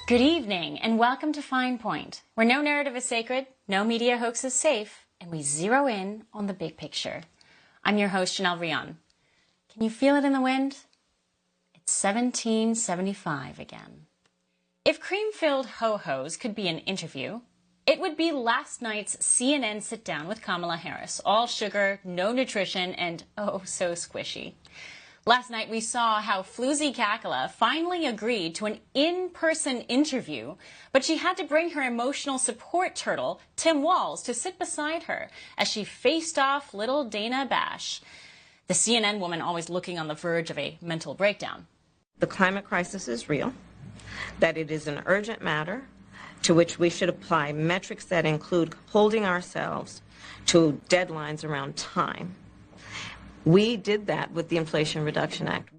Good evening, and welcome to Fine Point, where no narrative is sacred, no media hoax is safe, and we zero in on the big picture. I'm your host, Rion. Can you feel it in the wind? It's 1775 again. If cream-filled ho-hos could be an interview, it would be last night's CNN sit-down with Kamala Harris. All sugar, no nutrition, and oh, so squishy. Last night we saw how floozy Kackala finally agreed to an in-person interview, but she had to bring her emotional support turtle, Tim Walz, to sit beside her as she faced off little Dana Bash, the CNN woman always looking on the verge of a mental breakdown. The climate crisis is real, that it is an urgent matter to which we should apply metrics that include holding ourselves to deadlines around time. We did that with the Inflation Reduction Act.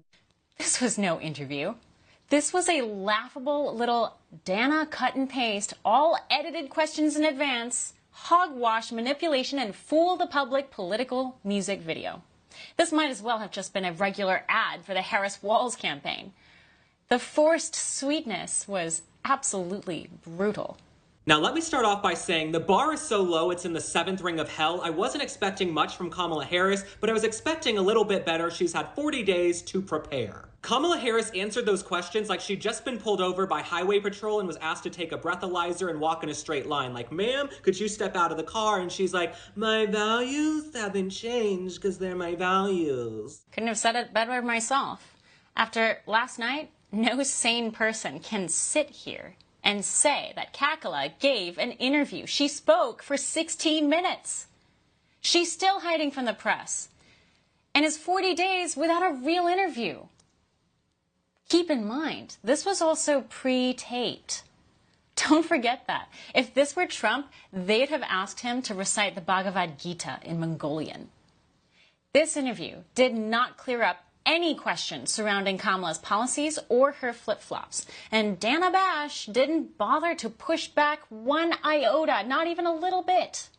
This was no interview. This was a laughable little Dana cut and paste, all edited questions in advance, hogwash manipulation, and fool the public political music video. This might as well have just been a regular ad for the Harris-Walz campaign. The forced sweetness was absolutely brutal. Now, let me start off by saying the bar is so low it's in the 7th ring of hell. I wasn't expecting much from Kamala Harris, but I was expecting a little bit better. She's had 40 days to prepare. Kamala Harris answered those questions like she'd just been pulled over by Highway Patrol and was asked to take a breathalyzer and walk in a straight line. Like, ma'am, could you step out of the car? And she's like, my values haven't changed because they're my values. Couldn't have said it better myself. After last night, no sane person can sit here and say that Kackala gave an interview. She spoke for 16 minutes. She's still hiding from the press and is 40 days without a real interview. Keep in mind, this was also pre-taped. Don't forget that. If this were Trump, they'd have asked him to recite the Bhagavad Gita in Mongolian. This interview did not clear up any questions surrounding Kamala's policies or her flip-flops. And Dana Bash didn't bother to push back one iota, not even a little bit.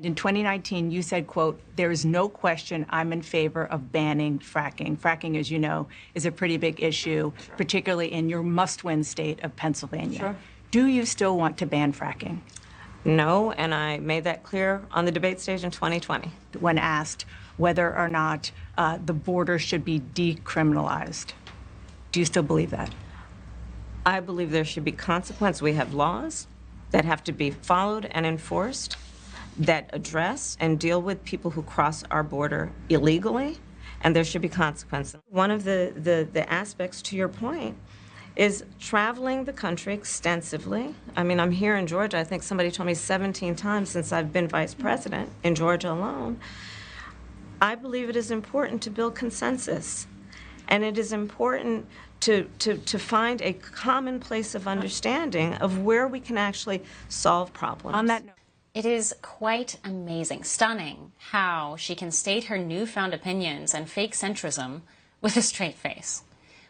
In 2019, you said, quote, there is no question I'm in favor of banning fracking. Fracking, as you know, is a pretty big issue, particularly in your must-win state of Pennsylvania. Sure. Do you still want to ban fracking? No, and I made that clear on the debate stage in 2020. When asked whether or not the border should be decriminalized. Do you still believe that? I believe there should be consequence. We have laws that have to be followed and enforced that address and deal with people who cross our border illegally, and there should be consequences. One of the aspects, to your point, is traveling the country extensively. I mean, I'm here in Georgia. I think somebody told me 17 times since I've been vice president in Georgia alone. I believe it is important to build consensus, and it is important to find a common place of understanding of where we can actually solve problems. On that note, it is quite amazing, stunning, how she can state her newfound opinions and fake centrism with a straight face,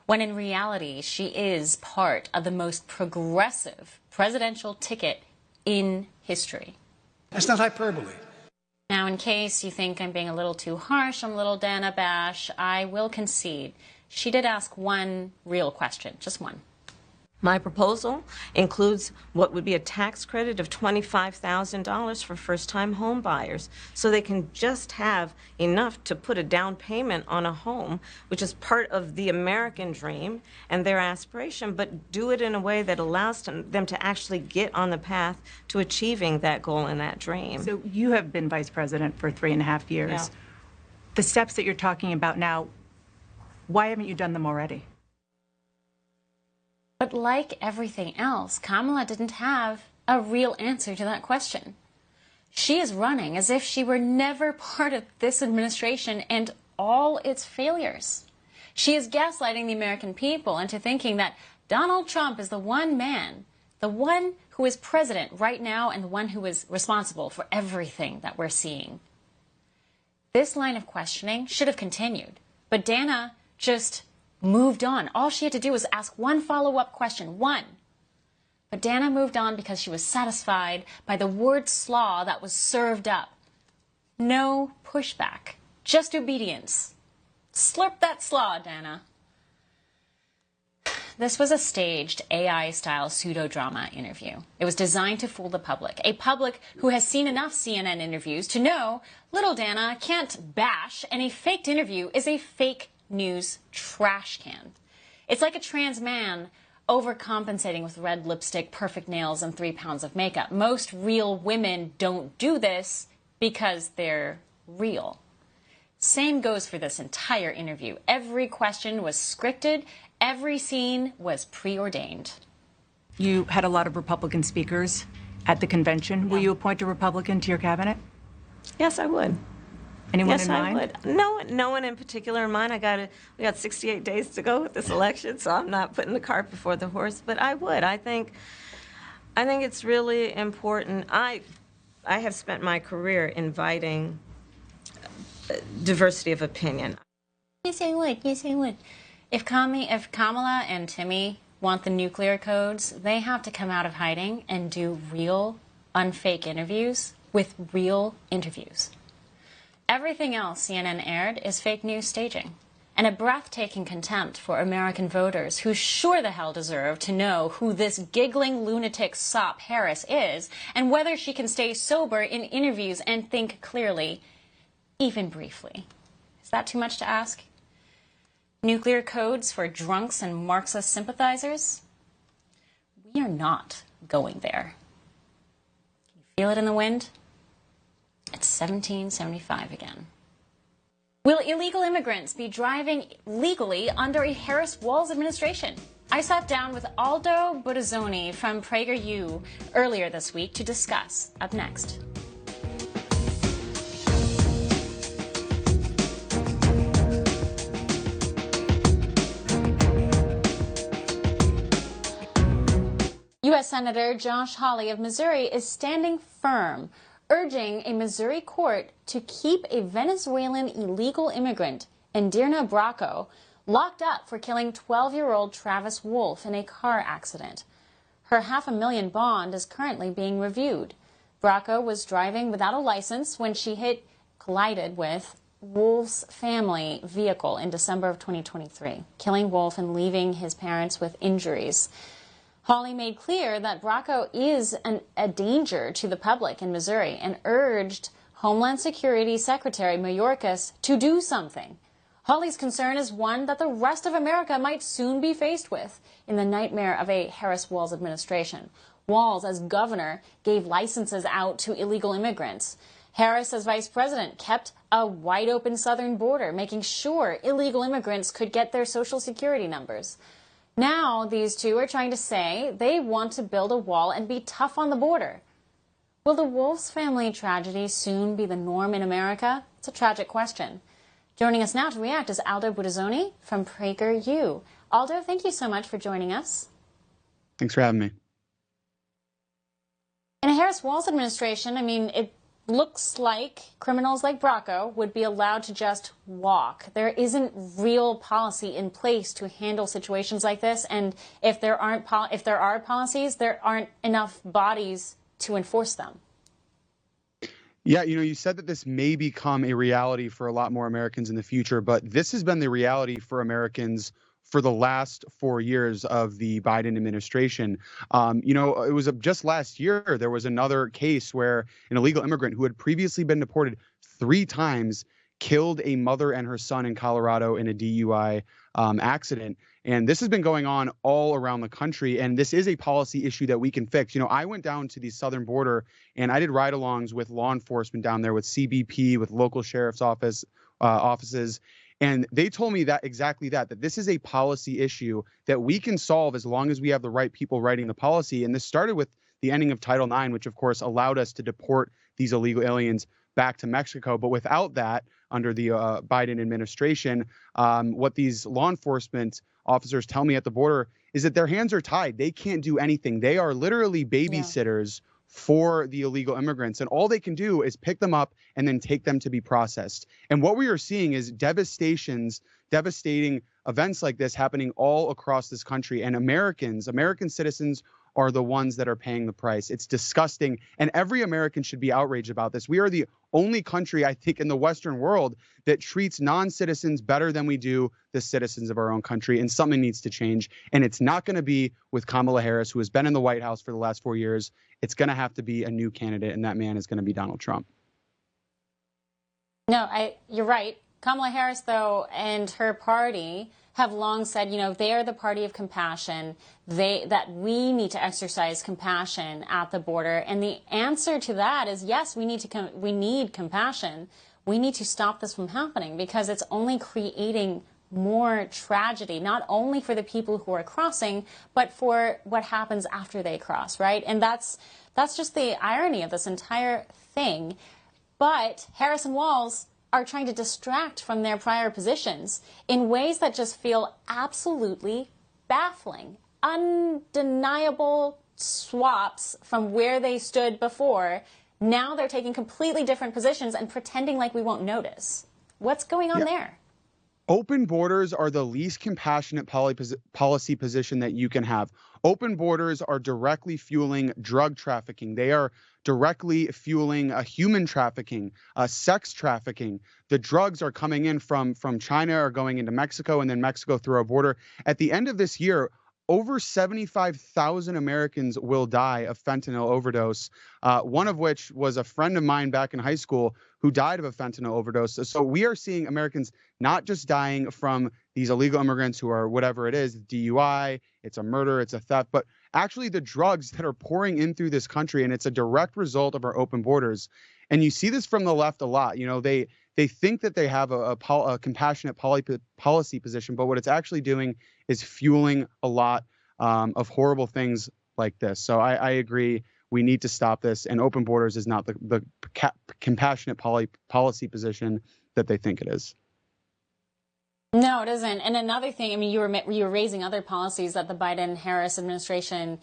when in reality she is part of the most progressive presidential ticket in history. That's not hyperbole. Now, in case you think I'm being a little too harsh on little Dana Bash, I will concede she did ask one real question, just one. My proposal includes what would be a tax credit of $25,000 for first-time home buyers, so they can just have enough to put a down payment on a home, which is part of the American dream and their aspiration, but do it in a way that allows them to actually get on the path to achieving that goal and that dream. so you have been vice president for 3.5 years. Yeah. The steps that you're talking about now, why haven't you done them already? But like everything else, Kamala didn't have a real answer to that question. She is running as if she were never part of this administration and all its failures. She is gaslighting the American people into thinking that Donald Trump is the one man, the one who is president right now and the one who is responsible for everything that we're seeing. This line of questioning should have continued, but Dana just moved on. All she had to do was ask one follow-up question, one. But Dana moved on because she was satisfied by the word slaw that was served up. No pushback, just obedience. Slurp that slaw, Dana. This was a staged AI-style pseudo-drama interview. It was designed to fool the public, a public who has seen enough CNN interviews to know little Dana can't bash, and a faked interview is a fake news trash can. It's like a trans man overcompensating with red lipstick, perfect nails, and 3 pounds of makeup. Most real women don't do this because they're real. Same goes for this entire interview. Every question was scripted. Every scene was preordained. You had a lot of Republican speakers at the convention. Will you appoint a Republican to your cabinet? Yes, I would. Anyone Yes, in mind? I would. No one in particular in mind. We got 68 days to go with this election, so I'm not putting the cart before the horse. But I would. I think it's really important. I have spent my career inviting diversity of opinion. Yes, I would. Yes, I would. If Kamala and Timmy want the nuclear codes, they have to come out of hiding and do real, unfake interviews with real interviews. Everything else CNN aired is fake news staging, and a breathtaking contempt for American voters who sure the hell deserve to know who this giggling lunatic sop Harris is and whether she can stay sober in interviews and think clearly, even briefly. Is that too much to ask? Nuclear codes for drunks and Marxist sympathizers? We are not going there. Can you feel it in the wind? It's 1775 again. Will illegal immigrants be driving legally under a Harris-Walz administration? I sat down with Aldo Buttazzoni from PragerU earlier this week to discuss. Up next. U.S. Senator Josh Hawley of Missouri is standing firm, urging a Missouri court to keep a Venezuelan illegal immigrant, Indirna Bracco, locked up for killing 12-year-old Travis Wolf in a car accident. Her $500,000 bond is currently being reviewed. Bracco was driving without a license when she collided with Wolf's family vehicle in December of 2023, killing Wolf and leaving his parents with injuries. Hawley made clear that Bracco is a danger to the public in Missouri and urged Homeland Security Secretary Mayorkas to do something. Hawley's concern is one that the rest of America might soon be faced with in the nightmare of a Harris-Walz administration. Walz, as governor, gave licenses out to illegal immigrants. Harris, as vice president, kept a wide-open southern border, making sure illegal immigrants could get their Social Security numbers. Now, these two are trying to say they want to build a wall and be tough on the border. Will the Wolf's family tragedy soon be the norm in America? It's a tragic question. Joining us now to react is Aldo Buttazzoni from PragerU. Aldo, thank you so much for joining us. Thanks for having me. In a Harris-Walz administration, it looks like criminals like Bracco would be allowed to just walk. There isn't real policy in place to handle situations like this, and if there are policies, there aren't enough bodies to enforce them. Yeah, you said that this may become a reality for a lot more Americans in the future, but this has been the reality for Americans for the last 4 years of the Biden administration. It was just last year, there was another case where an illegal immigrant who had previously been deported 3 times killed a mother and her son in Colorado in a DUI accident. And this has been going on all around the country. And this is a policy issue that we can fix. I went down to the southern border and I did ride-alongs with law enforcement down there, with CBP, with local sheriff's offices. And they told me that this is a policy issue that we can solve as long as we have the right people writing the policy. And this started with the ending of Title IX, which, of course, allowed us to deport these illegal aliens back to Mexico. But without that, under the Biden administration, what these law enforcement officers tell me at the border is that their hands are tied. They can't do anything. They are literally babysitters for the illegal immigrants. And all they can do is pick them up and then take them to be processed. And what we are seeing is devastating events like this happening all across this country. And American citizens are the ones that are paying the price. It's disgusting, and every American should be outraged about this. We are the only country, I think, in the Western world that treats non-citizens better than we do the citizens of our own country, and something needs to change. And it's not going to be with Kamala Harris, who has been in the White House for the last 4 years. It's going to have to be a new candidate, and that man is going to be Donald Trump. No, you're right. Kamala Harris, though, and her party have long said, you know, they are the party of compassion, that we need to exercise compassion at the border. And the answer to that is, yes, we need compassion. We need to stop this from happening, because it's only creating more tragedy, not only for the people who are crossing, but for what happens after they cross, right? And that's just the irony of this entire thing. But Harris and Walz are trying to distract from their prior positions in ways that just feel absolutely baffling. Undeniable swaps from where they stood before. Now they're taking completely different positions and pretending like we won't notice. What's going on there? Open borders are the least compassionate policy position that you can have. Open borders are directly fueling drug trafficking. They are directly fueling human trafficking, sex trafficking. The drugs are coming in from China, are going into Mexico, and then Mexico through our border. At the end of this year, over 75,000 Americans will die of fentanyl overdose, one of which was a friend of mine back in high school who died of a fentanyl overdose. So we are seeing Americans not just dying from these illegal immigrants who are whatever it is, DUI, it's a murder, it's a theft, but actually the drugs that are pouring in through this country, and it's a direct result of our open borders. And you see this from the left a lot. You know, they think that they have a compassionate policy position, but what it's actually doing is fueling a lot of horrible things like this. So I agree. We need to stop this, and open borders is not the compassionate policy position that they think it is. No, it isn't. And another thing, I mean, you were raising other policies that the Biden-Harris administration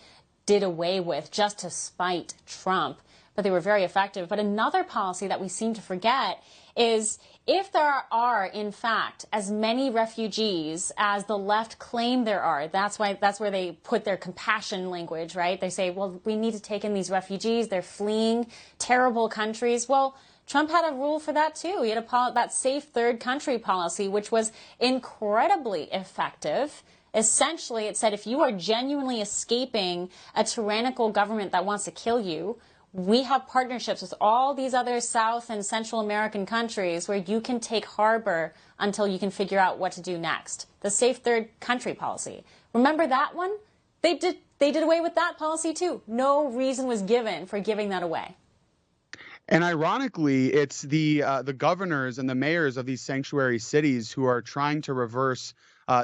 did away with just to spite Trump, but they were very effective. But another policy that we seem to forget is, if there are, in fact, as many refugees as the left claim there are, that's where they put their compassion language, right? They say, well, we need to take in these refugees. They're fleeing terrible countries. Well, Trump had a rule for that, too. He had that safe third country policy, which was incredibly effective. Essentially, it said if you are genuinely escaping a tyrannical government that wants to kill you, we have partnerships with all these other South and Central American countries where you can take harbor until you can figure out what to do next. The safe third country policy. Remember that one? They did away with that policy, too. No reason was given for giving that away. And ironically, it's the governors and the mayors of these sanctuary cities who are trying to reverse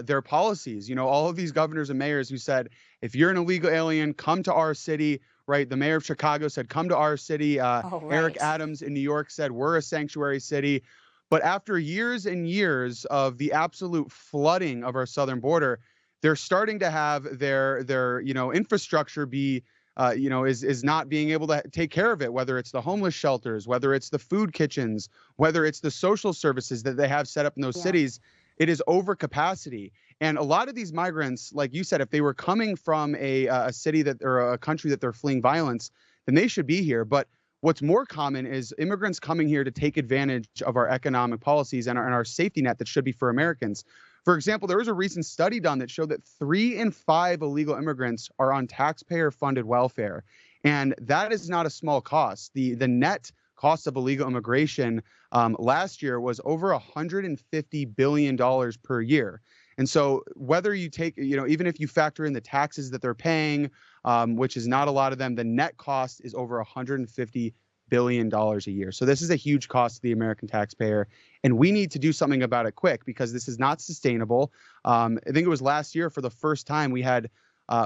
their policies. You know, all of these governors and mayors who said, if you're an illegal alien, come to our city, right? The mayor of Chicago said, come to our city. Right. Eric Adams in New York said, we're a sanctuary city. But after years and years of the absolute flooding of our southern border, they're starting to have their infrastructure be is not being able to take care of it, whether it's the homeless shelters, whether it's the food kitchens, whether it's the social services that they have set up in those cities. It is over capacity. And a lot of these migrants, like you said, if they were coming from a city or a country that they're fleeing violence, then they should be here. But what's more common is immigrants coming here to take advantage of our economic policies and our safety net that should be for Americans. For example, there was a recent study done that showed that 3 in 5 illegal immigrants are on taxpayer-funded welfare. And that is not a small cost. The net cost of illegal immigration last year was over $150 billion per year. And so whether you take, even if you factor in the taxes that they're paying, which is not a lot of them, the net cost is over $150 billion a year. So this is a huge cost to the American taxpayer. And we need to do something about it quick, because this is not sustainable. I think it was last year, for the first time, we had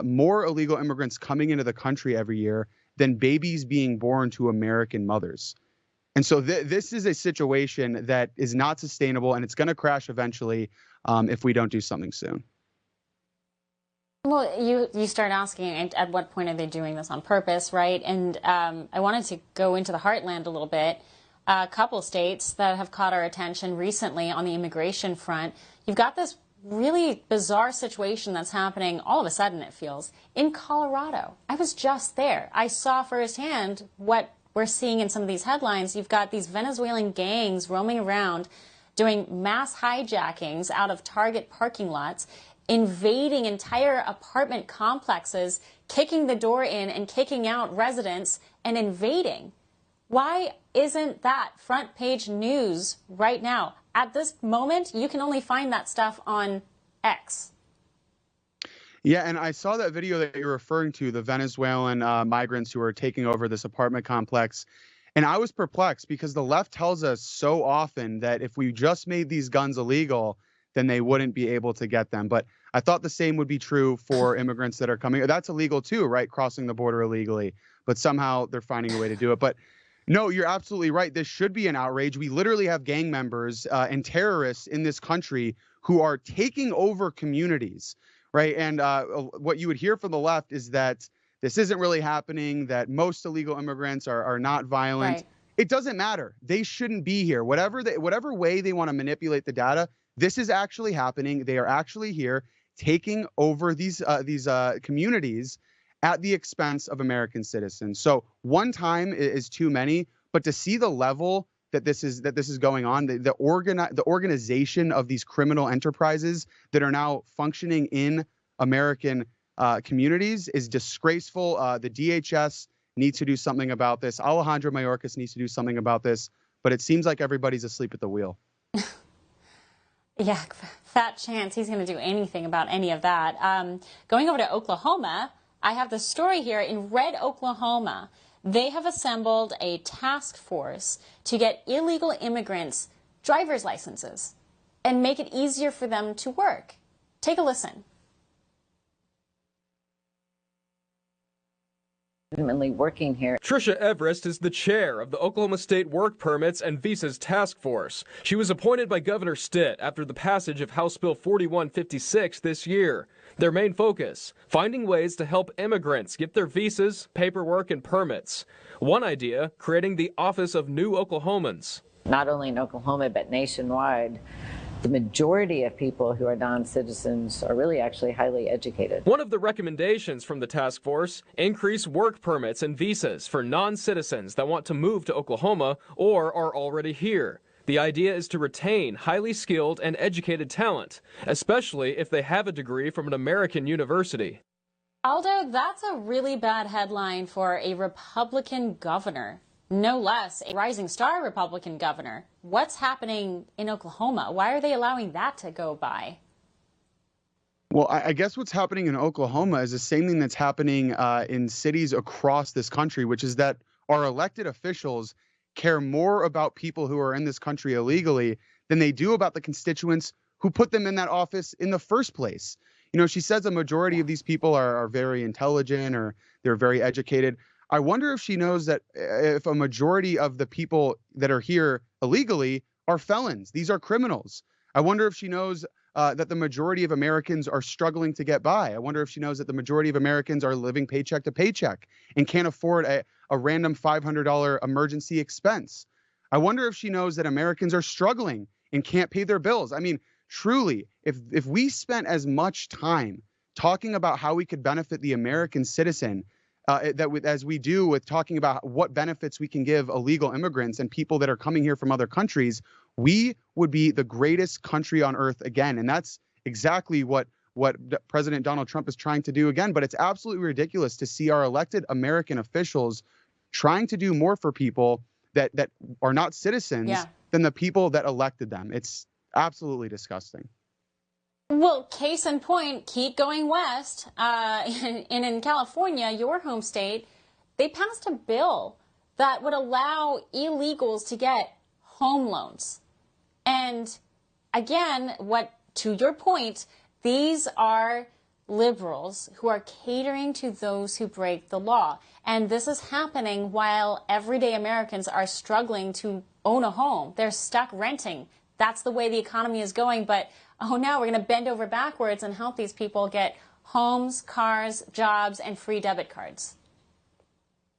more illegal immigrants coming into the country every year than babies being born to American mothers. And so this is a situation that is not sustainable, and it's going to crash eventually if we don't do something soon. Well, you start asking, at what point are they doing this on purpose, right? And I wanted to go into the heartland a little bit. A couple states that have caught our attention recently on the immigration front. You've got this really bizarre situation that's happening all of a sudden, it feels, in Colorado. I was just there. I saw firsthand what we're seeing in some of these headlines. You've got these Venezuelan gangs roaming around doing mass hijackings out of Target parking lots, invading entire apartment complexes, kicking the door in and kicking out residents and invading. Why isn't that front page news right now? At this moment, you can only find that stuff on X. Yeah, and I saw that video that you're referring to, the Venezuelan migrants who are taking over this apartment complex. And I was perplexed because the left tells us so often that if we just made these guns illegal, then they wouldn't be able to get them. But I thought the same would be true for immigrants that are coming. That's illegal too, right? Crossing the border illegally. But somehow they're finding a way to do it. But no, you're absolutely right. This should be an outrage. We literally have gang members and terrorists in this country who are taking over communities, right? And what you would hear from the left is that this isn't really happening, that most illegal immigrants are not violent. Right. It doesn't matter. They shouldn't be here. Whatever way they want to manipulate the data, this is actually happening. They are actually here taking over these communities at the expense of American citizens. So one time is too many, but to see the level that this is going on, the organization of these criminal enterprises that are now functioning in American communities is disgraceful. The DHS needs to do something about this. Alejandro Mayorkas needs to do something about this, but it seems like everybody's asleep at the wheel. Yeah, fat chance he's going to do anything about any of that. Going over to Oklahoma, I have the story here. In Red, Oklahoma, they have assembled a task force to get illegal immigrants driver's licenses and make it easier for them to work. Take a listen. Legitimately working here. Trisha Everest is the chair of the Oklahoma State Work Permits and Visas Task Force. She was appointed by Governor Stitt after the passage of House Bill 4156 this year. Their main focus, finding ways to help immigrants get their visas, paperwork, and permits. One idea, creating the Office of New Oklahomans. Not only in Oklahoma, but nationwide, the majority of people who are non-citizens are really actually highly educated. One of the recommendations from the task force, increase work permits and visas for non-citizens that want to move to Oklahoma or are already here. The idea is to retain highly skilled and educated talent, especially if they have a degree from an American university. Aldo, that's a really bad headline for a Republican governor. No less, a rising star Republican governor. What's happening in Oklahoma? Why are they allowing that to go by? Well, I guess what's happening in Oklahoma is the same thing that's happening in cities across this country, which is that our elected officials care more about people who are in this country illegally than they do about the constituents who put them in that office in the first place. You know, she says a majority of these people are very intelligent or they're very educated. I wonder if she knows that if a majority of the people that are here illegally are felons, these are criminals. I wonder if she knows that the majority of Americans are struggling to get by. I wonder if she knows that the majority of Americans are living paycheck to paycheck and can't afford a random $500 emergency expense. I wonder if she knows that Americans are struggling and can't pay their bills. I mean, truly, if we spent as much time talking about how we could benefit the American citizen as we do with talking about what benefits we can give illegal immigrants and people that are coming here from other countries, we would be the greatest country on earth again. And that's exactly what President Donald Trump is trying to do again. But it's absolutely ridiculous to see our elected American officials trying to do more for people that are not citizens than the people that elected them. It's absolutely disgusting. Well, case in point, keep going west. In California, your home state, they passed a bill that would allow illegals to get home loans. And again, to your point, these are liberals who are catering to those who break the law. And this is happening while everyday Americans are struggling to own a home. They're stuck renting. That's the way the economy is going. But oh, now we're going to bend over backwards and help these people get homes, cars, jobs, and free debit cards.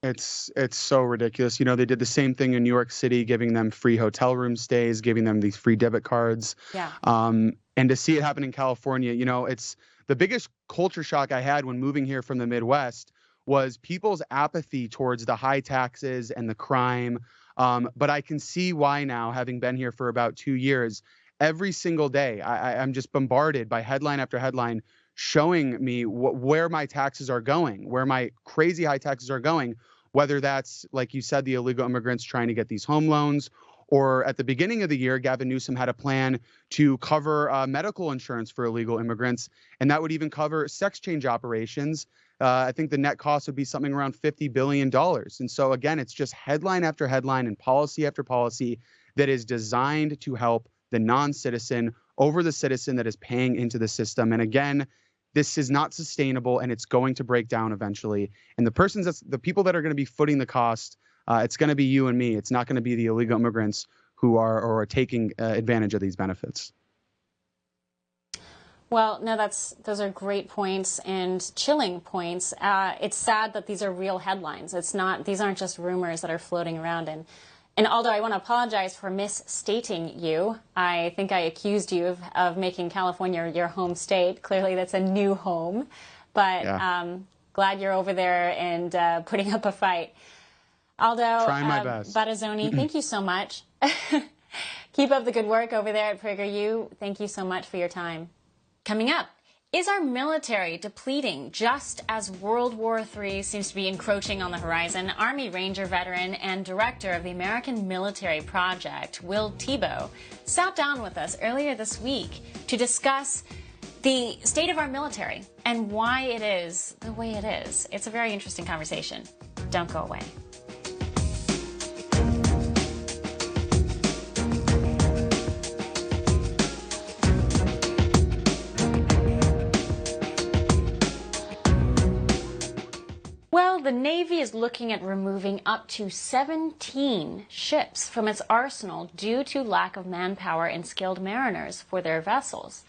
It's so ridiculous. You know, they did the same thing in New York City, giving them free hotel room stays, giving them these free debit cards. Yeah. And to see it happen in California, you know, it's the biggest culture shock I had when moving here from the Midwest was people's apathy towards the high taxes and the crime. But I can see why now, having been here for about 2 years, every single day, I'm just bombarded by headline after headline showing me where my taxes are going, where my crazy high taxes are going, whether that's, like you said, the illegal immigrants trying to get these home loans, or at the beginning of the year, Gavin Newsom had a plan to cover medical insurance for illegal immigrants, and that would even cover sex change operations. I think the net cost would be something around $50 billion. And so, again, it's just headline after headline and policy after policy that is designed to help the non-citizen over the citizen that is paying into the system. And again, this is not sustainable, and it's going to break down eventually. And the people that are going to be footing the cost, it's going to be you and me. It's not going to be the illegal immigrants who are taking advantage of these benefits. Well, no, those are great points and chilling points. It's sad that these are real headlines. These aren't just rumors that are floating around. And Aldo, I want to apologize for misstating you. I think I accused you of making California your home state. Clearly, that's a new home. But yeah. Glad you're over there and putting up a fight. Aldo, trying my best. Battazzoni, thank you so much. Keep up the good work over there at PragerU. Thank you so much for your time. Coming up, is our military depleting just as World War III seems to be encroaching on the horizon? Army Ranger veteran and director of the American Military Project, Will Tebow, sat down with us earlier this week to discuss the state of our military and why it is the way it is. It's a very interesting conversation. Don't go away. Well, the Navy is looking at removing up to 17 ships from its arsenal due to lack of manpower and skilled mariners for their vessels.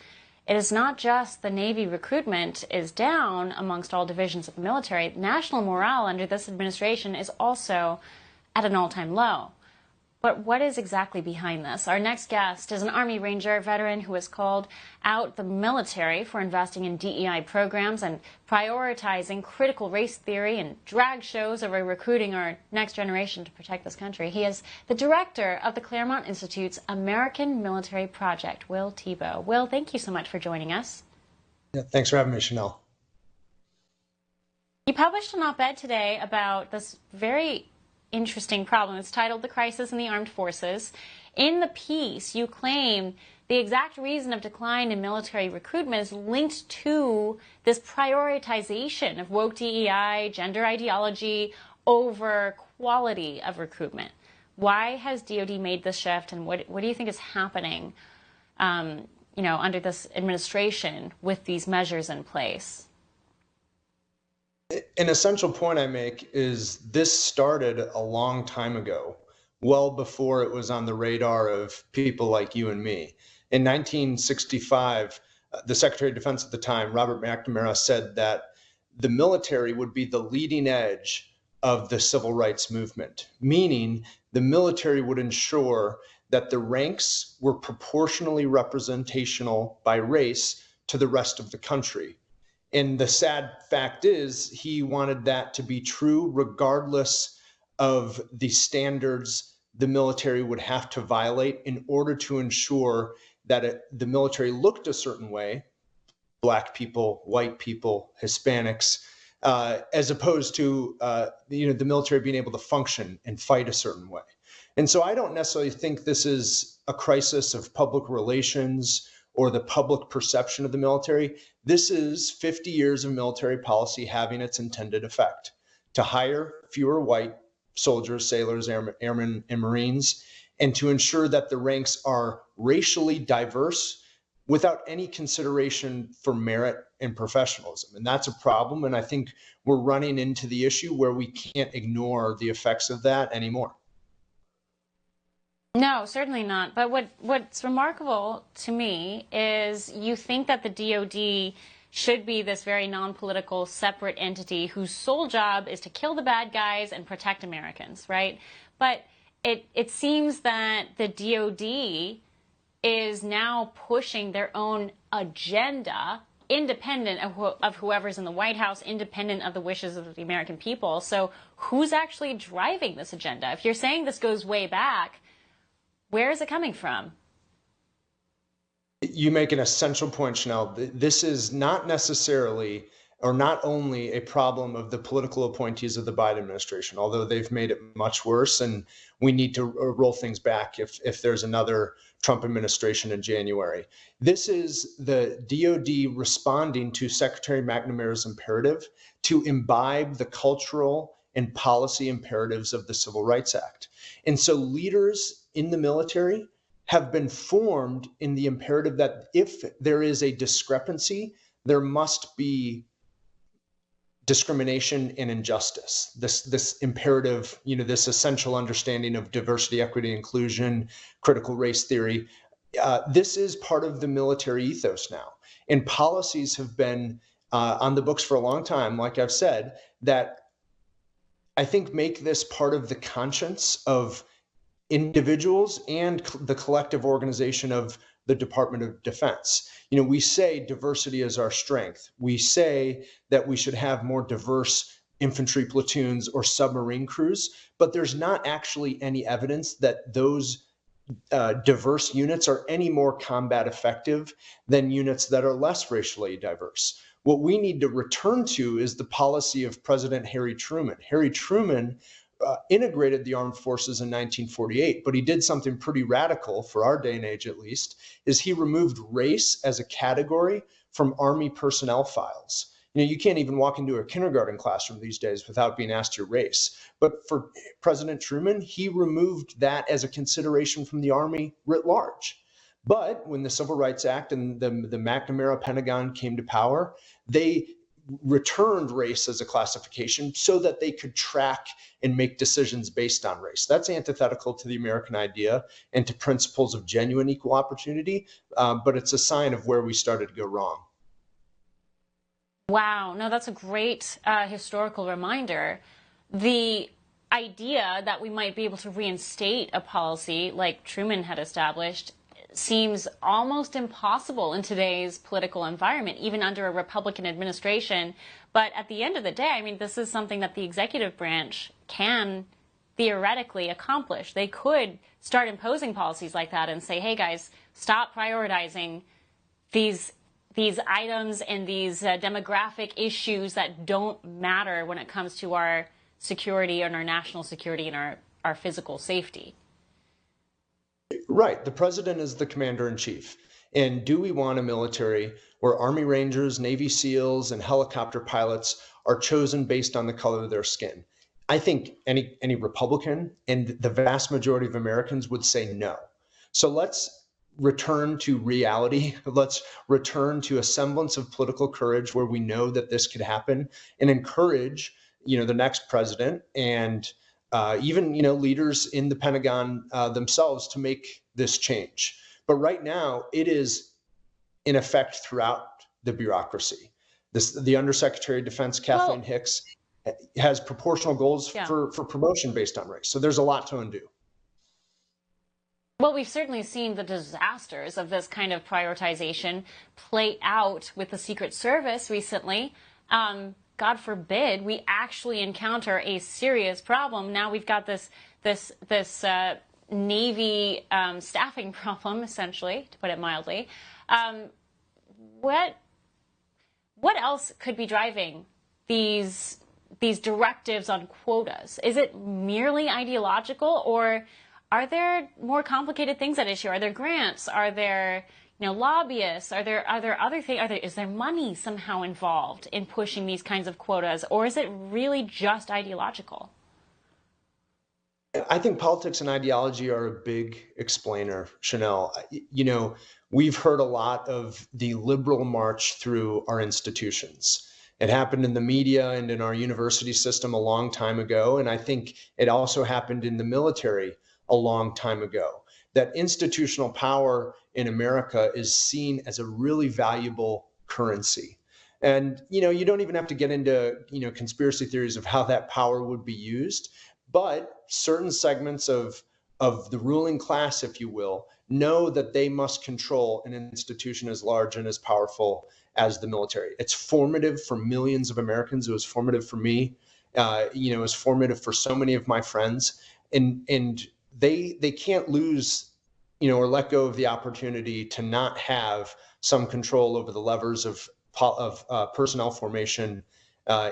It is not just the Navy recruitment is down amongst all divisions of the military. National morale under this administration is also at an all-time low. But what is exactly behind this? Our next guest is an Army Ranger veteran who has called out the military for investing in DEI programs and prioritizing critical race theory and drag shows over recruiting our next generation to protect this country. He is the director of the Claremont Institute's American Military Project, Will Tebow. Will, thank you so much for joining us. Yeah, thanks for having me, Chanel. You published an op-ed today about this very interesting problem. It's titled "The Crisis in the Armed Forces." In the piece, you claim the exact reason of decline in military recruitment is linked to this prioritization of woke DEI, gender ideology, over quality of recruitment. Why has DoD made this shift, and what do you think is happening, under this administration with these measures in place? An essential point I make is this started a long time ago, well before it was on the radar of people like you and me. In 1965, the Secretary of Defense at the time, Robert McNamara, said that the military would be the leading edge of the civil rights movement, meaning the military would ensure that the ranks were proportionally representational by race to the rest of the country. And the sad fact is he wanted that to be true regardless of the standards the military would have to violate in order to ensure that the military looked a certain way, Black people, white people, Hispanics, as opposed to the military being able to function and fight a certain way. And so I don't necessarily think this is a crisis of public relations or the public perception of the military. This is 50 years of military policy having its intended effect: to hire fewer white soldiers, sailors, airmen, and Marines, and to ensure that the ranks are racially diverse without any consideration for merit and professionalism. And that's a problem. And I think we're running into the issue where we can't ignore the effects of that anymore. No, certainly not. But what's remarkable to me is you think that the DoD should be this very non-political, separate entity whose sole job is to kill the bad guys and protect Americans, right? But it seems that the DOD is now pushing their own agenda, independent of whoever's in the White House, independent of the wishes of the American people. So who's actually driving this agenda? If you're saying this goes way back, where is it coming from? You make an essential point, Chanel. This is not necessarily or not only a problem of the political appointees of the Biden administration, although they've made it much worse, and we need to roll things back if there's another Trump administration in January. This is the DOD responding to Secretary McNamara's imperative to imbibe the cultural and policy imperatives of the Civil Rights Act. And so leaders in the military have been formed in the imperative that if there is a discrepancy, there must be discrimination and injustice. This imperative, this essential understanding of diversity, equity, inclusion, critical race theory. This is part of the military ethos now. And policies have been on the books for a long time, like I've said, that I think make this part of the conscience of individuals and the collective organization of the Department of Defense. We say diversity is our strength. We say that we should have more diverse infantry platoons or submarine crews, but there's not actually any evidence that those diverse units are any more combat effective than units that are less racially diverse. What we need to return to is the policy of President Harry Truman. Harry Truman integrated the armed forces in 1948, but he did something pretty radical for our day and age, at least, is he removed race as a category from Army personnel files. You can't even walk into a kindergarten classroom these days without being asked your race. But for President Truman, he removed that as a consideration from the Army writ large. But when the Civil Rights Act and the McNamara Pentagon came to power, they returned race as a classification so that they could track and make decisions based on race. That's antithetical to the American idea and to principles of genuine equal opportunity, but it's a sign of where we started to go wrong. Wow, no, that's a great historical reminder. The idea that we might be able to reinstate a policy like Truman had established seems almost impossible in today's political environment, even under a Republican administration. But at the end of the day, this is something that the executive branch can theoretically accomplish. They could start imposing policies like that and say, hey guys, stop prioritizing these items and these demographic issues that don't matter when it comes to our security and our national security and our physical safety. Right. The president is the commander in chief. And do we want a military where Army Rangers, Navy SEALs, and helicopter pilots are chosen based on the color of their skin? I think any Republican and the vast majority of Americans would say no. So let's return to reality. Let's return to a semblance of political courage where we know that this could happen and encourage, the next president and even leaders in the Pentagon themselves to make this change. But right now, it is in effect throughout the bureaucracy. The Undersecretary of Defense, Kathleen Hicks, has proportional goals for promotion based on race. So there's a lot to undo. Well, we've certainly seen the disasters of this kind of prioritization play out with the Secret Service recently. God forbid we actually encounter a serious problem. Now we've got this Navy staffing problem, essentially, to put it mildly. What else could be driving these directives on quotas? Is it merely ideological, or are there more complicated things at issue? Are there grants? Are there lobbyists? Are there other things? Is there money somehow involved in pushing these kinds of quotas, or is it really just ideological? I think politics and ideology are a big explainer, Chanel. We've heard a lot of the liberal march through our institutions. It happened in the media and in our university system a long time ago, and I think it also happened in the military a long time ago. That institutional power in America is seen as a really valuable currency. And, you don't even have to get into, conspiracy theories of how that power would be used, but certain segments of the ruling class, if you will, know that they must control an institution as large and as powerful as the military. It's formative for millions of Americans. It was formative for me. It was formative for so many of my friends. And they can't lose, or let go of the opportunity to not have some control over the levers of personnel formation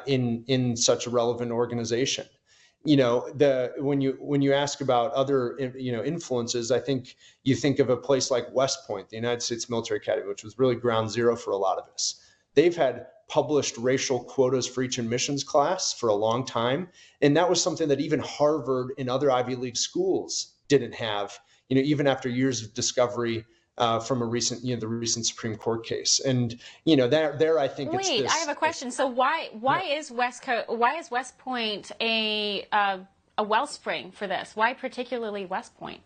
in such a relevant organization. When you ask about other influences, I think you think of a place like West Point, the United States Military Academy, which was really ground zero for a lot of us. They've had published racial quotas for each admissions class for a long time, and that was something that even Harvard and other Ivy League schools didn't have. Even after years of discovery from a recent, the recent Supreme Court case, and there I think. Wait, I have a question. So why is West Point a wellspring for this? Why particularly West Point?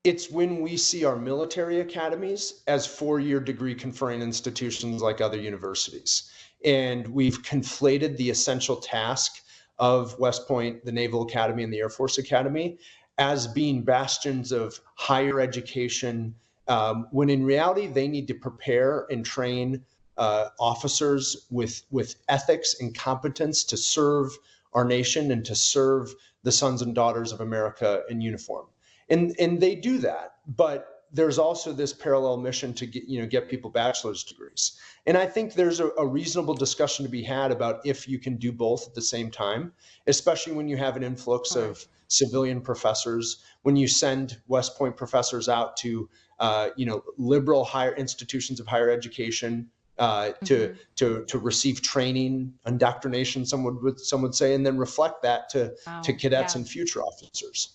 It's when we see our military academies as four-year degree conferring institutions like other universities, and we've conflated the essential task of West Point, the Naval Academy, and the Air Force Academy as being bastions of higher education, when in reality they need to prepare and train officers with ethics and competence to serve our nation and to serve the sons and daughters of America in uniform. And they do that, but there's also this parallel mission to get people bachelor's degrees. And I think there's a reasonable discussion to be had about if you can do both at the same time, especially when you have an influx of civilian professors, when you send West Point professors out to liberal higher institutions of higher education to receive training, indoctrination, some would say, and then reflect that to cadets and future officers.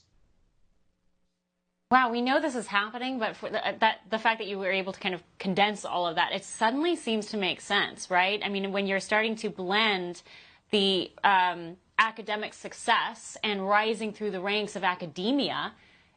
Wow, we know this is happening, but for the fact that you were able to kind of condense all of that, it suddenly seems to make sense, right? I mean, when you're starting to blend the academic success and rising through the ranks of academia,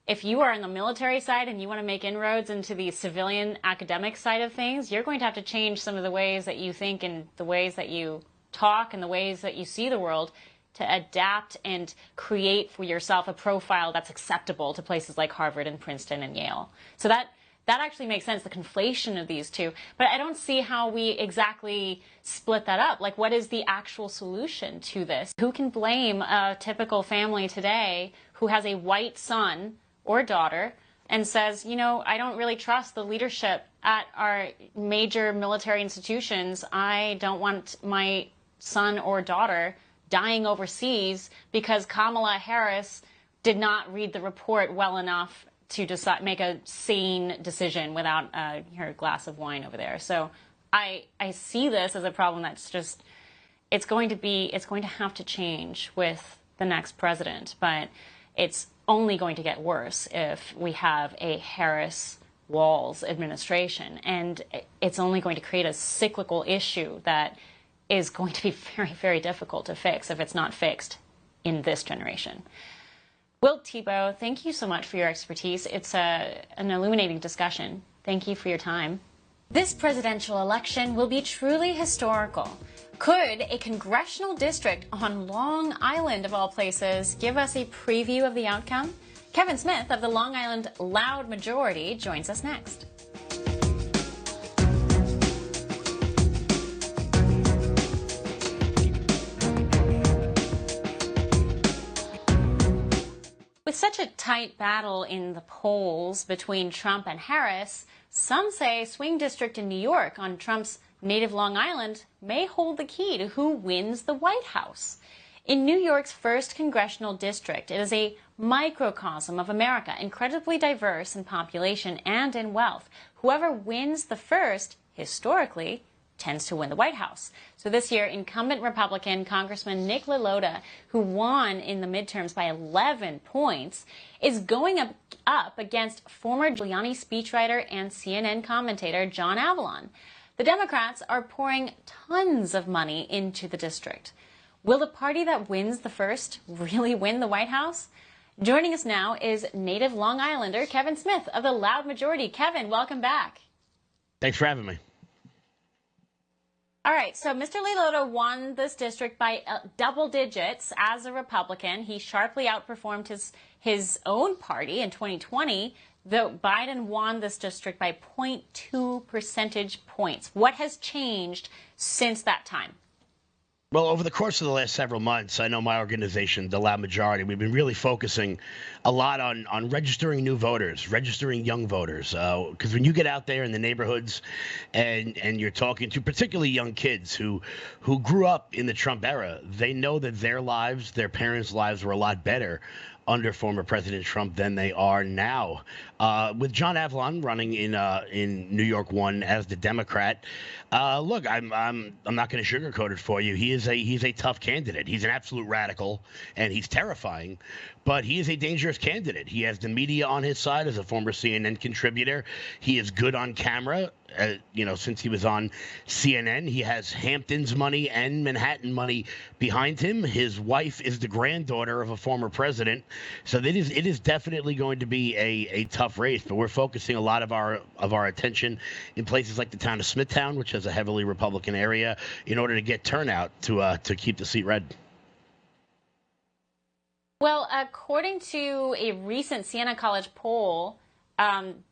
if you are on the military side and you want to make inroads into the civilian academic side of things, you're going to have to change some of the ways that you think and the ways that you talk and the ways that you see the world to adapt and create for yourself a profile that's acceptable to places like Harvard and Princeton and Yale. So that actually makes sense, the conflation of these two. But I don't see how we exactly split that up. Like, what is the actual solution to this? Who can blame a typical family today who has a white son or daughter and says, I don't really trust the leadership at our major military institutions. I don't want my son or daughter dying overseas because Kamala Harris did not read the report well enough to make a sane decision without her glass of wine over there. So I see this as a problem that's just, it's going to have to change with the next president, but it's only going to get worse if we have a Harris-Walz administration, and it's only going to create a cyclical issue that is going to be very, very difficult to fix if it's not fixed in this generation. Will Thibault, thank you so much for your expertise. It's an illuminating discussion. Thank you for your time. This presidential election will be truly historical. Could a congressional district on Long Island, of all places, give us a preview of the outcome? Kevin Smith of the Long Island Loud Majority joins us next. With such a tight battle in the polls between Trump and Harris, some say a swing district in New York on Trump's native Long Island may hold the key to who wins the White House. In New York's 1st congressional district, it is a microcosm of America, incredibly diverse in population and in wealth. Whoever wins the first, historically, tends to win the White House. So this year, incumbent Republican Congressman Nick LaLota, who won in the midterms by 11 points, is going up against former Giuliani speechwriter and CNN commentator John Avlon. The Democrats are pouring tons of money into the district. Will the party that wins the first really win the White House? Joining us now is native Long Islander Kevin Smith of the Loud Majority. Kevin, welcome back. Thanks for having me. All right, so Mr. Lilota won this district by double digits as a Republican. He sharply outperformed his own party in 2020. Though Biden won this district by 0.2 percentage points. What has changed since that time? Well, over the course of the last several months, I know my organization, the Loud Majority, we've been really focusing a lot on registering new voters, registering young voters. Because when you get out there in the neighborhoods and you're talking to particularly young kids who grew up in the Trump era, they know that their lives, their parents' lives were a lot better under former President Trump than they are now. With John Avlon running in New York 1 as the Democrat, look, I'm not going to sugarcoat it for you. He's a tough candidate. He's an absolute radical, and he's terrifying. But he is a dangerous candidate. He has the media on his side as a former CNN contributor. He is good on camera. Since he was on CNN, he has Hamptons money and Manhattan money behind him. His wife is the granddaughter of a former president. So it is definitely going to be a tough race. But we're focusing a lot of our attention in places like the town of Smithtown, which is a heavily Republican area, in order to get turnout to keep the seat red. Well, according to a recent Siena College poll,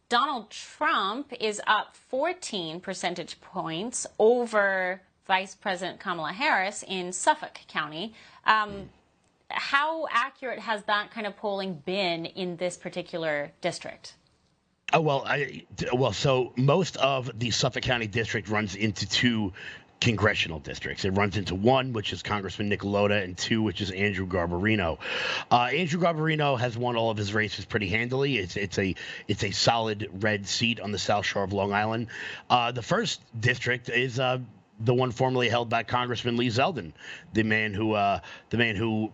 Donald Trump is up 14 percentage points over Vice President Kamala Harris in Suffolk County. How accurate has that kind of polling been in this particular district? So most of the Suffolk County district runs into two congressional districts. It runs into one, which is Congressman Nick Lota, and two, which is Andrew Garbarino. Andrew Garbarino has won all of his races pretty handily. It's a solid red seat on the South Shore of Long Island. The first district is the one formerly held by Congressman Lee Zeldin, the man who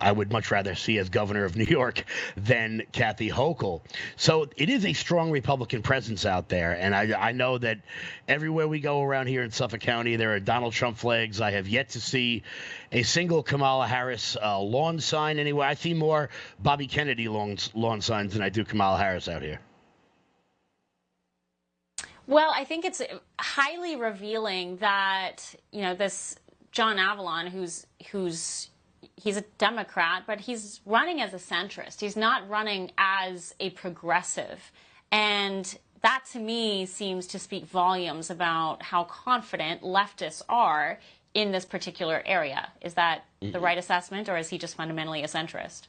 I would much rather see as governor of New York than Kathy Hochul. So it is a strong Republican presence out there. And I know that everywhere we go around here in Suffolk County, there are Donald Trump flags. I have yet to see a single Kamala Harris lawn sign anywhere. I see more Bobby Kennedy lawn signs than I do Kamala Harris out here. Well, I think it's highly revealing that, this John Avlon, he's a Democrat, but he's running as a centrist. He's not running as a progressive. And that, to me, seems to speak volumes about how confident leftists are in this particular area. Is that the right assessment, or is he just fundamentally a centrist?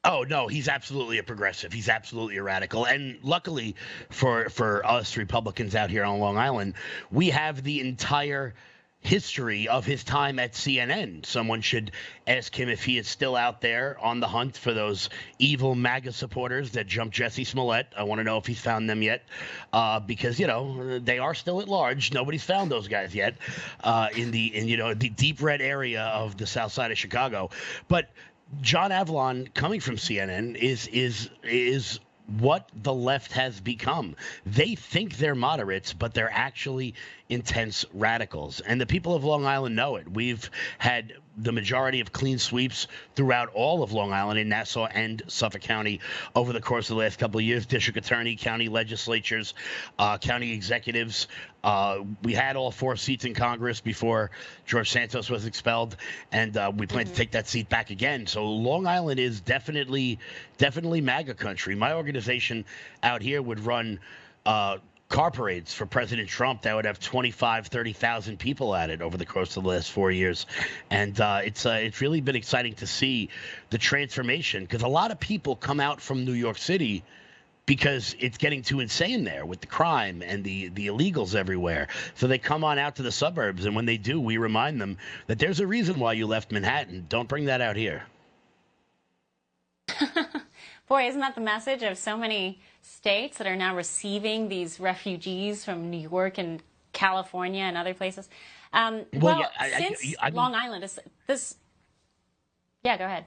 Oh, no, he's absolutely a progressive. He's absolutely a radical. And luckily for us Republicans out here on Long Island, we have the entire history of his time at CNN. Someone should ask him if he is still out there on the hunt for those evil MAGA supporters that jumped Jesse Smollett. I want to know if he's found them yet, because they are still at large. Nobody's found those guys yet in the deep red area of the South Side of Chicago. But John Avlon, coming from CNN, is what the left has become. They think they're moderates, but they're actually intense radicals. And the people of Long Island know it. We've had the majority of clean sweeps throughout all of Long Island in Nassau and Suffolk County over the course of the last couple of years. District attorney, county legislatures, county executives. We had all 4 seats in Congress before George Santos was expelled, and we plan to take that seat back again. So Long Island is definitely MAGA country. My organization out here would run car parades for President Trump that would have 25,000, 30,000 people at it over the course of the last 4 years. And it's really been exciting to see the transformation, because a lot of people come out from New York City because it's getting too insane there with the crime and the illegals everywhere. So they come on out to the suburbs, and when they do, we remind them that there's a reason why you left Manhattan. Don't bring that out here. Boy, isn't that the message of so many states that are now receiving these refugees from New York and California and other places? Since Long Island is this... Yeah, go ahead.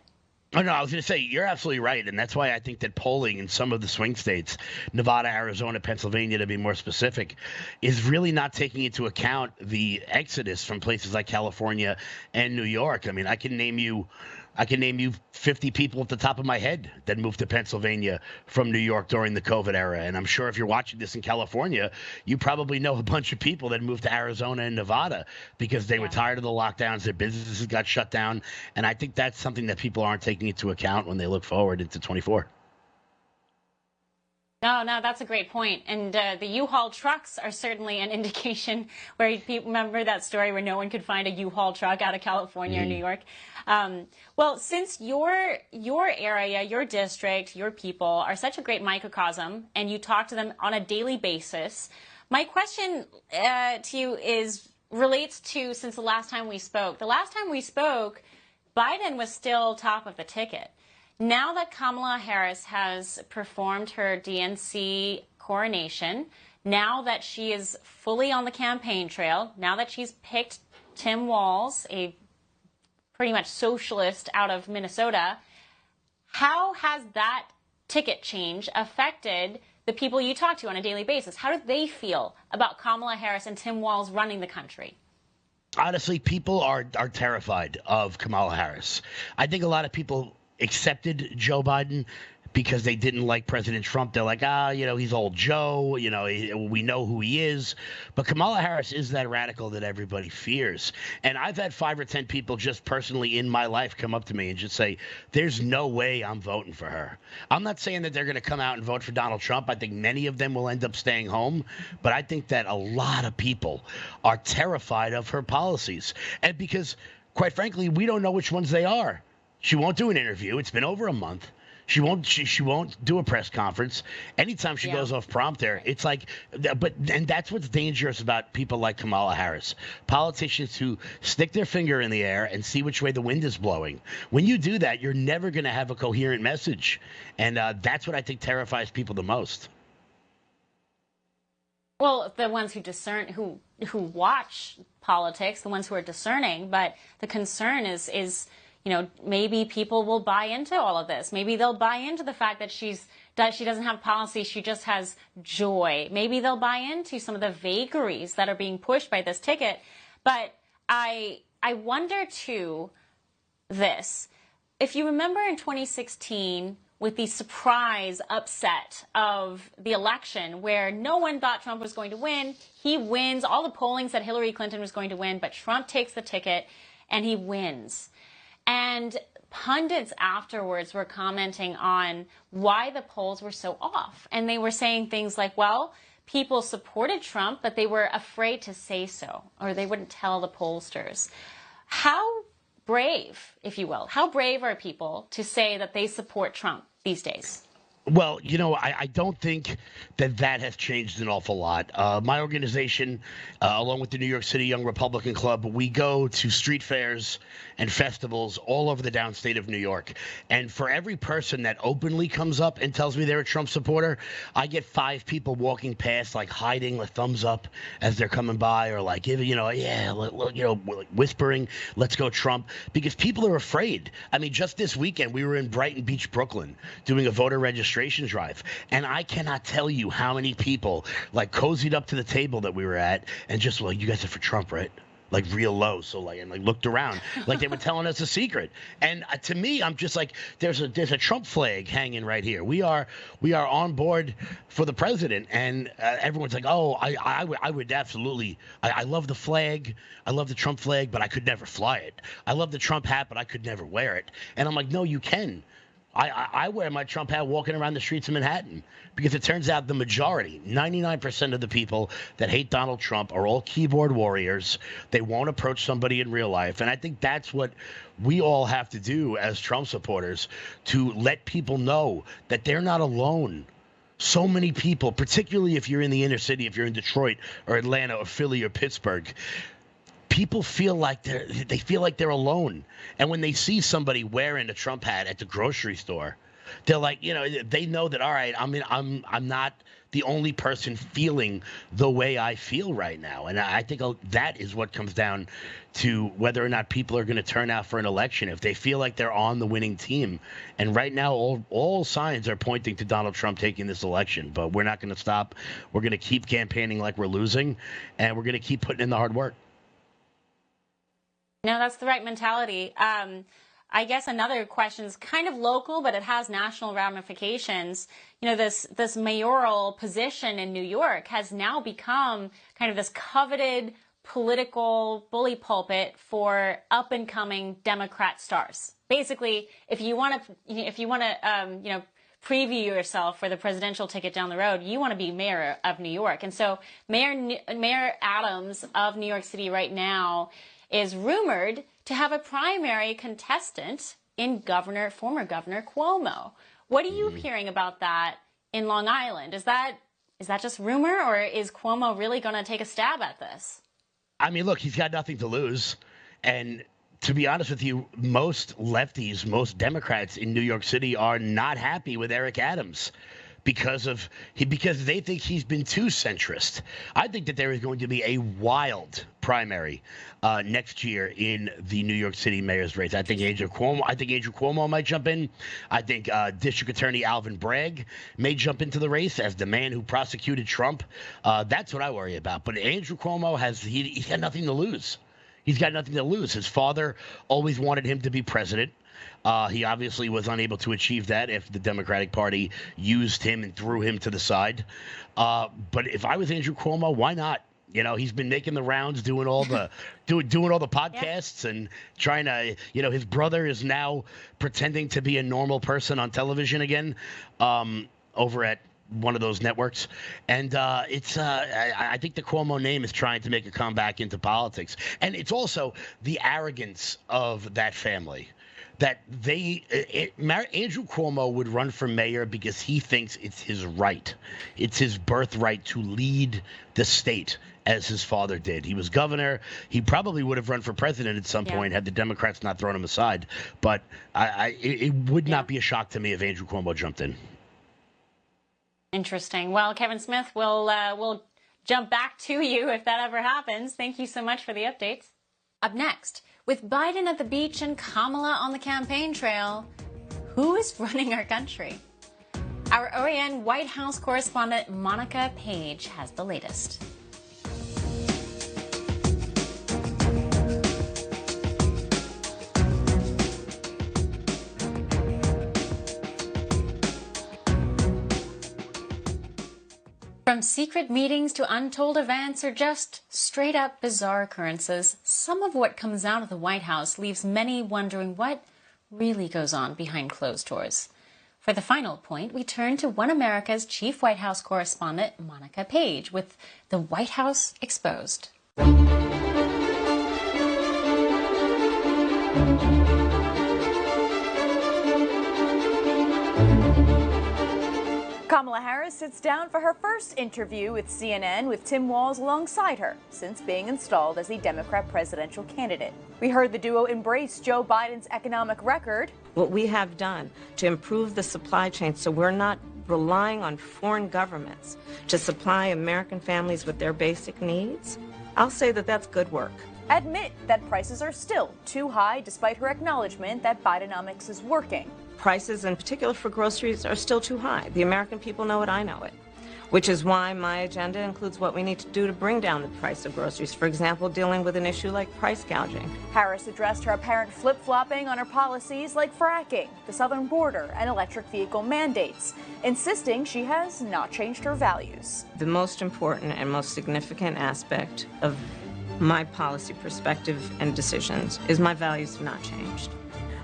Oh, no, I was going to say, you're absolutely right. And that's why I think that polling in some of the swing states, Nevada, Arizona, Pennsylvania, to be more specific, is really not taking into account the exodus from places like California and New York. I mean, I can name you I can name you 50 people at the top of my head that moved to Pennsylvania from New York during the COVID era. And I'm sure if you're watching this in California, you probably know a bunch of people that moved to Arizona and Nevada because they were tired of the lockdowns. Their businesses got shut down. And I think that's something that people aren't taking into account when they look forward into 24. No, that's a great point. And the U-Haul trucks are certainly an indication where people remember that story where no one could find a U-Haul truck out of California or New York. Well, since your area, your district, your people are such a great microcosm and you talk to them on a daily basis, my question to you relates to since the last time we spoke. The last time we spoke, Biden was still top of the ticket. Now that Kamala Harris has performed her DNC coronation, now that she is fully on the campaign trail, now that she's picked Tim Walz, a pretty much socialist out of Minnesota, how has that ticket change affected the people you talk to on a daily basis? How do they feel about Kamala Harris and Tim Walz running the country? Honestly, people are terrified of Kamala Harris. I think a lot of people accepted Joe Biden because they didn't like President Trump. They're like, he's old Joe, we know who he is. But Kamala Harris is that radical that everybody fears. And I've had 5 or 10 people just personally in my life come up to me and just say, there's no way I'm voting for her. I'm not saying that they're going to come out and vote for Donald Trump. I think many of them will end up staying home. But I think that a lot of people are terrified of her policies. And because, quite frankly, we don't know which ones they are. She won't do an interview. It's been over a month. She won't do a press conference. Anytime she goes off prompter, it's like, and that's what's dangerous about people like Kamala Harris. Politicians who stick their finger in the air and see which way the wind is blowing. When you do that, you're never going to have a coherent message. And that's what I think terrifies people the most. Well, the ones who discern, who watch politics, the ones who are discerning, but the concern is maybe people will buy into all of this. Maybe they'll buy into the fact that she doesn't have policy, she just has joy. Maybe they'll buy into some of the vagaries that are being pushed by this ticket. But I wonder too this. If you remember in 2016 with the surprise upset of the election where no one thought Trump was going to win, he wins. All the polling said Hillary Clinton was going to win, but Trump takes the ticket and he wins. And pundits afterwards were commenting on why the polls were so off. And they were saying things like, well, people supported Trump, but they were afraid to say so, or they wouldn't tell the pollsters. How brave, if you will, how brave are people to say that they support Trump these days? Well, I don't think that has changed an awful lot. My organization, along with the New York City Young Republican Club, we go to street fairs and festivals all over the downstate of New York. And for every person that openly comes up and tells me they're a Trump supporter, I get 5 people walking past, like hiding a thumbs up as they're coming by, or like, whispering, let's go Trump, because people are afraid. I mean, just this weekend, we were in Brighton Beach, Brooklyn, doing a voter registration drive. And I cannot tell you how many people like cozied up to the table that we were at and just you guys are for Trump, right? Like real low. So and looked around like they were telling us a secret. And to me, I'm just like, there's a Trump flag hanging right here. We are on board for the president. And everyone's like, oh, I would absolutely. I love the flag. I love the Trump flag, but I could never fly it. I love the Trump hat, but I could never wear it. And I'm like, no, you can. I wear my Trump hat walking around the streets of Manhattan because it turns out the majority, 99% of the people that hate Donald Trump are all keyboard warriors. They won't approach somebody in real life. And I think that's what we all have to do as Trump supporters, to let people know that they're not alone. So many people, particularly if you're in the inner city, if you're in Detroit or Atlanta or Philly or Pittsburgh, people feel like they're alone. And when they see somebody wearing a Trump hat at the grocery store, they're like, they know that, all right, I'm not the only person feeling the way I feel right now. And I think that is what comes down to whether or not people are going to turn out for an election, if they feel like they're on the winning team. And right now, all signs are pointing to Donald Trump taking this election. But we're not going to stop. We're going to keep campaigning like we're losing, and we're going to keep putting in the hard work. No, that's the right mentality. I guess another question is kind of local, but it has national ramifications. You know, this mayoral position in New York has now become kind of this coveted political bully pulpit for up and coming Democrat stars. Basically, if you want to, preview yourself for the presidential ticket down the road, you want to be mayor of New York. And so Mayor Adams of New York City right now is rumored to have a primary contestant in former Governor Cuomo. What are you hearing about that in Long Island? Is that just rumor, or is Cuomo really going to take a stab at this? I mean, look, he's got nothing to lose. And to be honest with you, most lefties, most Democrats in New York City are not happy with Eric Adams because they think he's been too centrist. I think that there is going to be a wild primary next year in the New York City mayor's race. I think Andrew Cuomo might jump in. I think District Attorney Alvin Bragg may jump into the race as the man who prosecuted Trump. That's what I worry about. But Andrew Cuomo he's got nothing to lose. He's got nothing to lose. His father always wanted him to be president. He obviously was unable to achieve that if the Democratic Party used him and threw him to the side. But if I was Andrew Cuomo, why not? You know, he's been making the rounds, doing all the podcasts and trying to, his brother is now pretending to be a normal person on television again, over at one of those networks. And I think the Cuomo name is trying to make a comeback into politics. And it's also the arrogance of that family. That Andrew Cuomo would run for mayor because he thinks it's his right. It's his birthright to lead the state as his father did. He was governor. He probably would have run for president at some point had the Democrats not thrown him aside. But it would not be a shock to me if Andrew Cuomo jumped in. Interesting. Well, Kevin Smith, we'll jump back to you if that ever happens. Thank you so much for the updates. Up next, with Biden at the beach and Kamala on the campaign trail, who is running our country? Our OAN White House correspondent Monica Page has the latest. From secret meetings to untold events or just straight up bizarre occurrences, some of what comes out of the White House leaves many wondering what really goes on behind closed doors. For the final point, we turn to One America's chief White House correspondent, Monica Page, with the White House Exposed. Kamala Harris sits down for her first interview with CNN with Tim Walz alongside her since being installed as the Democrat presidential candidate. We heard the duo embrace Joe Biden's economic record. What we have done to improve the supply chain so we're not relying on foreign governments to supply American families with their basic needs, I'll say that that's good work. Admit that prices are still too high despite her acknowledgement that Bidenomics is working. Prices, in particular for groceries, are still too high. The American people know it, I know it. Which is why my agenda includes what we need to do to bring down the price of groceries. For example, dealing with an issue like price gouging. Harris addressed her apparent flip-flopping on her policies like fracking, the southern border, and electric vehicle mandates, insisting she has not changed her values. The most important and most significant aspect of my policy perspective and decisions is my values have not changed.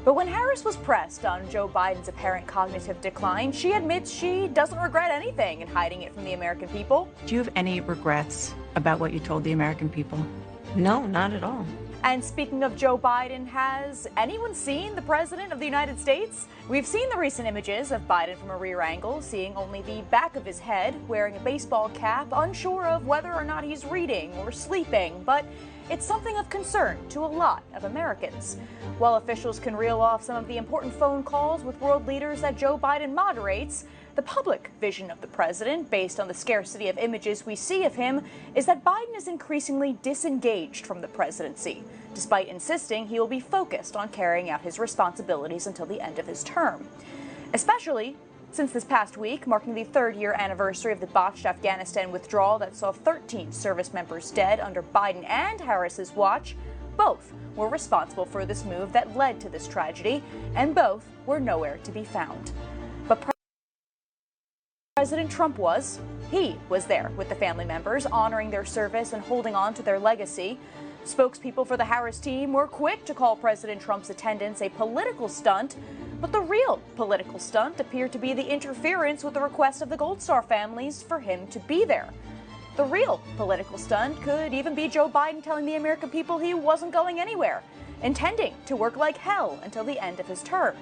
But when Harris was pressed on Joe Biden's apparent cognitive decline, she admits she doesn't regret anything and hiding it from the American people. Do you have any regrets about what you told the American people? No, not at all. And speaking of Joe Biden, has anyone seen the President of the United States? We've seen the recent images of Biden from a rear angle, seeing only the back of his head, wearing a baseball cap, unsure of whether or not he's reading or sleeping. But it's something of concern to a lot of Americans. While officials can reel off some of the important phone calls with world leaders that Joe Biden moderates, the public vision of the president, based on the scarcity of images we see of him, is that Biden is increasingly disengaged from the presidency, despite insisting he will be focused on carrying out his responsibilities until the end of his term. Especially since this past week, marking the third-year anniversary of the botched Afghanistan withdrawal that saw 13 service members dead under Biden and Harris's watch, Both were responsible for this move that led to this tragedy, and both were nowhere to be found. But President Trump was. He was there with the family members, honoring their service and holding on to their legacy. Spokespeople for the Harris team were quick to call President Trump's attendance a political stunt, but the real political stunt appeared to be the interference with the request of the Gold Star families for him to be there. The real political stunt could even be Joe Biden telling the American people he wasn't going anywhere, intending to work like hell until the end of his term.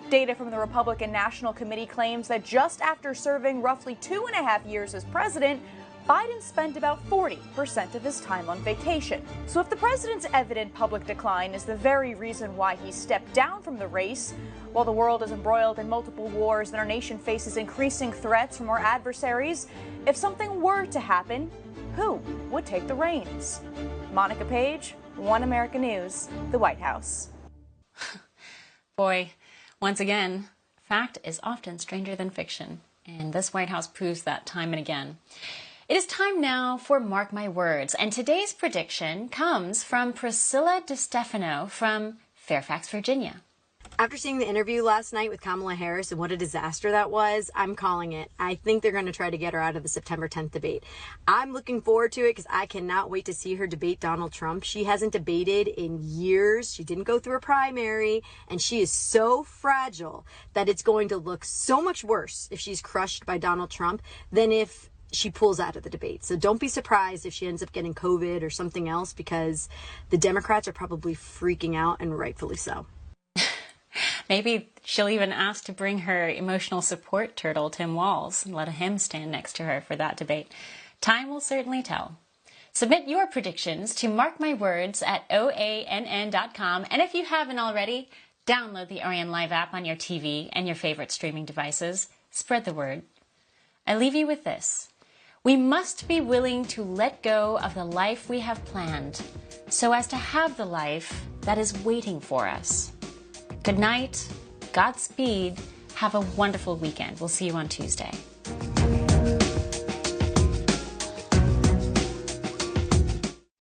Data from the Republican National Committee claims that just after serving roughly 2.5 years as president, Biden spent about 40% of his time on vacation. So if the president's evident public decline is the very reason why he stepped down from the race, while the world is embroiled in multiple wars and our nation faces increasing threats from our adversaries, if something were to happen, who would take the reins? Monica Page, One America News, the White House. Boy, once again, fact is often stranger than fiction, and this White House proves that time and again. It is time now for Mark My Words, and today's prediction comes from Priscilla DiStefano from Fairfax, Virginia. After seeing the interview last night with Kamala Harris and what a disaster that was, I'm calling it. I think they're going to try to get her out of the September 10th debate. I'm looking forward to it because I cannot wait to see her debate Donald Trump. She hasn't debated in years. She didn't go through a primary, and she is so fragile that it's going to look so much worse if she's crushed by Donald Trump than if she pulls out of the debate. So don't be surprised if she ends up getting COVID or something else, because the Democrats are probably freaking out, and rightfully so. Maybe she'll even ask to bring her emotional support turtle, Tim Walz, and let him stand next to her for that debate. Time will certainly tell. Submit your predictions to Mark My Words at oann.com. And if you haven't already, download the OAN Live app on your TV and your favorite streaming devices. Spread the word. I leave you with this. We must be willing to let go of the life we have planned so as to have the life that is waiting for us. Good night, Godspeed, have a wonderful weekend. We'll see you on Tuesday.